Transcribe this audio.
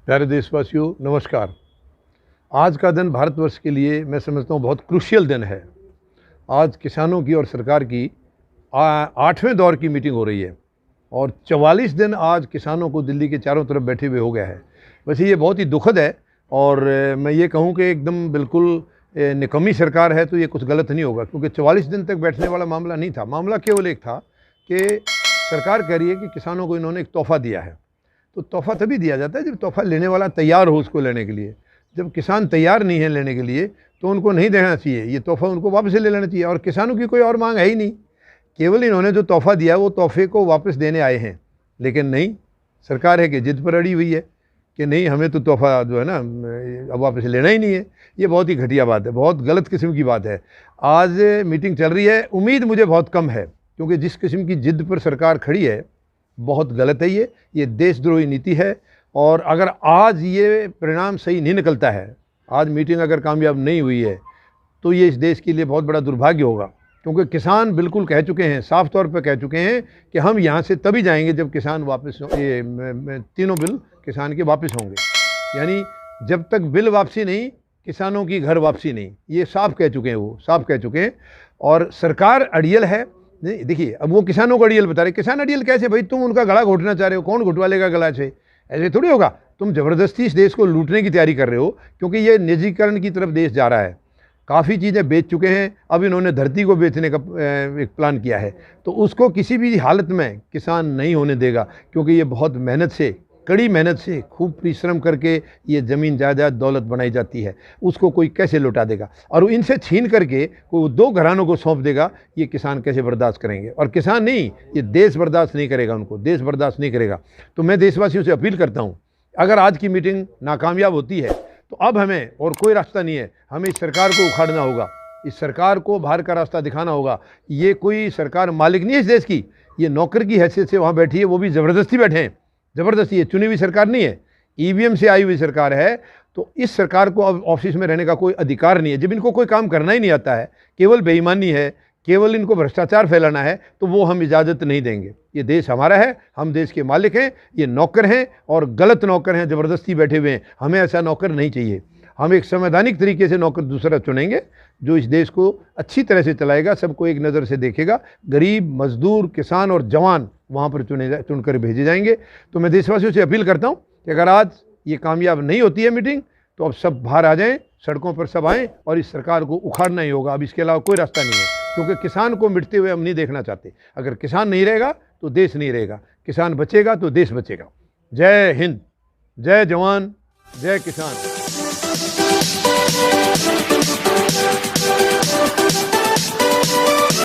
प्यारे देशवासियों, नमस्कार। आज का दिन भारतवर्ष के लिए मैं समझता हूँ बहुत क्रूशियल दिन है। आज किसानों की और सरकार की 8वें दौर की मीटिंग हो रही है और 44 दिन आज किसानों को दिल्ली के चारों तरफ बैठे हुए हो गया है। वैसे ये बहुत ही दुखद है और मैं ये कहूँ कि एकदम बिल्कुल निकम्मी सरकार है तो ये कुछ गलत नहीं होगा, क्योंकि 44 दिन तक बैठने वाला मामला नहीं था। मामला केवल एक था कि सरकार कह रही है कि किसानों को इन्होंने एक तोहफ़ा दिया है। तो तोहफ़ा तभी दिया जाता है जब तोहफ़ा लेने वाला तैयार हो उसको लेने के लिए। जब किसान तैयार नहीं है लेने के लिए तो उनको नहीं देना चाहिए, ये तोहफ़ा उनको वापस ले लेना चाहिए। और किसानों की कोई और मांग है ही नहीं, केवल इन्होंने जो तोहफ़ा दिया वो तोहफ़े को वापस देने आए हैं। लेकिन नहीं, सरकार है कि जिद पर अड़ी हुई है कि नहीं, हमें तो तोहफ़ा जो है ना अब वापस लेना ही नहीं है। ये बहुत ही घटिया बात है, बहुत गलत किस्म की बात है। आज मीटिंग चल रही है, उम्मीद मुझे बहुत कम है, क्योंकि जिस किस्म की जिद पर सरकार खड़ी है बहुत गलत है। ये देशद्रोही नीति है। और अगर आज ये परिणाम सही नहीं निकलता है, आज मीटिंग अगर कामयाब नहीं हुई है, तो ये इस देश के लिए बहुत बड़ा दुर्भाग्य होगा। क्योंकि किसान बिल्कुल कह चुके हैं, साफ तौर पर कह चुके हैं कि हम यहाँ से तभी जाएंगे जब किसान वापस, ये तीनों बिल किसान के वापस होंगे। यानी जब तक बिल वापसी नहीं, किसानों की घर वापसी नहीं। ये साफ कह चुके हैं, वो साफ कह चुके हैं। और सरकार अड़ियल है। नहीं, देखिए, अब वो किसानों को अड़ियल बता रहे। किसान अड़ियल कैसे भाई? तुम उनका गला घोटना चाह रहे हो, कौन घुटवा लेगा गला से? ऐसे थोड़ी होगा। तुम ज़बरदस्ती इस देश को लूटने की तैयारी कर रहे हो, क्योंकि ये निजीकरण की तरफ देश जा रहा है। काफ़ी चीज़ें बेच चुके हैं, अब इन्होंने धरती को बेचने का एक प्लान किया है। तो उसको किसी भी हालत में किसान नहीं होने देगा, क्योंकि ये बहुत मेहनत से, कड़ी मेहनत से, खूब परिश्रम करके ये ज़मीन जायदाद दौलत बनाई जाती है। उसको कोई कैसे लौटा देगा? और इनसे छीन करके कोई 2 घरानों को सौंप देगा, ये किसान कैसे बर्दाश्त करेंगे? और किसान नहीं, ये देश बर्दाश्त नहीं करेगा, उनको देश बर्दाश्त नहीं करेगा। तो मैं देशवासियों से अपील करता हूँ, अगर आज की मीटिंग नाकामयाब होती है तो अब हमें और कोई रास्ता नहीं है, हमें इस सरकार को उखाड़ना होगा। इस सरकार को बाहर का रास्ता दिखाना होगा। ये कोई सरकार मालिक नहीं है इस देश की, ये नौकर की हैसियत से वहाँ बैठी है, वो भी ज़बरदस्ती बैठे हैं। ज़बरदस्ती, ये चुनी हुई सरकार नहीं है, ईवीएम से आई हुई सरकार है। तो इस सरकार को अब ऑफिस में रहने का कोई अधिकार नहीं है। जब इनको कोई काम करना ही नहीं आता है, केवल बेईमानी है, केवल इनको भ्रष्टाचार फैलाना है, तो वो हम इजाज़त नहीं देंगे। ये देश हमारा है, हम देश के मालिक हैं, ये नौकर हैं और गलत नौकर हैं, ज़बरदस्ती बैठे हुए हैं। हमें ऐसा नौकर नहीं चाहिए। हम एक संवैधानिक तरीके से नौकर दूसरा चुनेंगे, जो इस देश को अच्छी तरह से चलाएगा, सबको एक नज़र से देखेगा। गरीब, मजदूर, किसान और जवान वहाँ पर चुनकर भेजे जाएंगे। तो मैं देशवासियों से अपील करता हूँ कि अगर आज ये कामयाब नहीं होती है मीटिंग, तो अब सब बाहर आ जाएं, सड़कों पर सब आएँ और इस सरकार को उखाड़ना ही होगा। अब इसके अलावा कोई रास्ता नहीं है, क्योंकि किसान को मिटते हुए हम नहीं देखना चाहते। अगर किसान नहीं रहेगा तो देश नहीं रहेगा, किसान बचेगा तो देश बचेगा। जय हिंद, जय जवान, जय किसान।